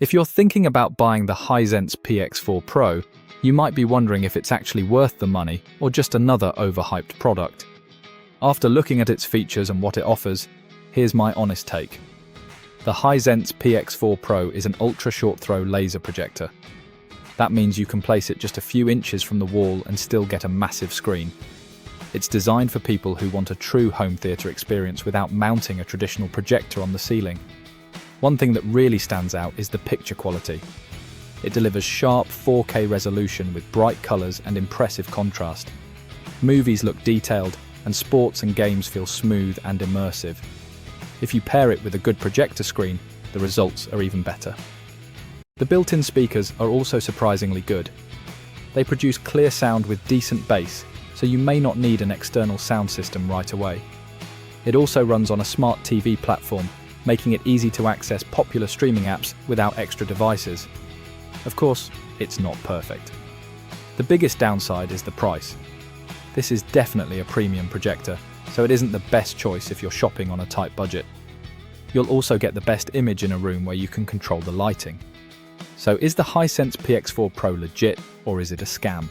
If you're thinking about buying the Hisense PX4 Pro, you might be wondering if it's actually worth the money or just another overhyped product. After looking at its features and what it offers, here's my honest take. The Hisense PX4 Pro is an ultra-short-throw laser projector. That means you can place it just a few inches from the wall and still get a massive screen. It's designed for people who want a true home theatre experience without mounting a traditional projector on the ceiling. One thing that really stands out is the picture quality. It delivers sharp 4K resolution with bright colours and impressive contrast. Movies look detailed, and sports and games feel smooth and immersive. If you pair it with a good projector screen, the results are even better. The built-in speakers are also surprisingly good. They produce clear sound with decent bass, so you may not need an external sound system right away. It also runs on a smart TV platform, making it easy to access popular streaming apps without extra devices. Of course, it's not perfect. The biggest downside is the price. This is definitely a premium projector, so it isn't the best choice if you're shopping on a tight budget. You'll also get the best image in a room where you can control the lighting. So is the Hisense PX4 Pro legit, or is it a scam?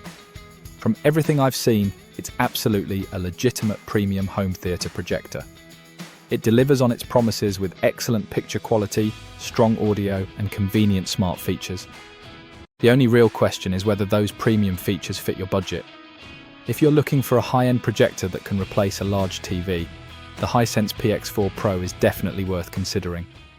From everything I've seen, it's absolutely a legitimate premium home theatre projector. It delivers on its promises with excellent picture quality, strong audio, and convenient smart features. The only real question is whether those premium features fit your budget. If you're looking for a high-end projector that can replace a large TV, the Hisense PX4 Pro is definitely worth considering.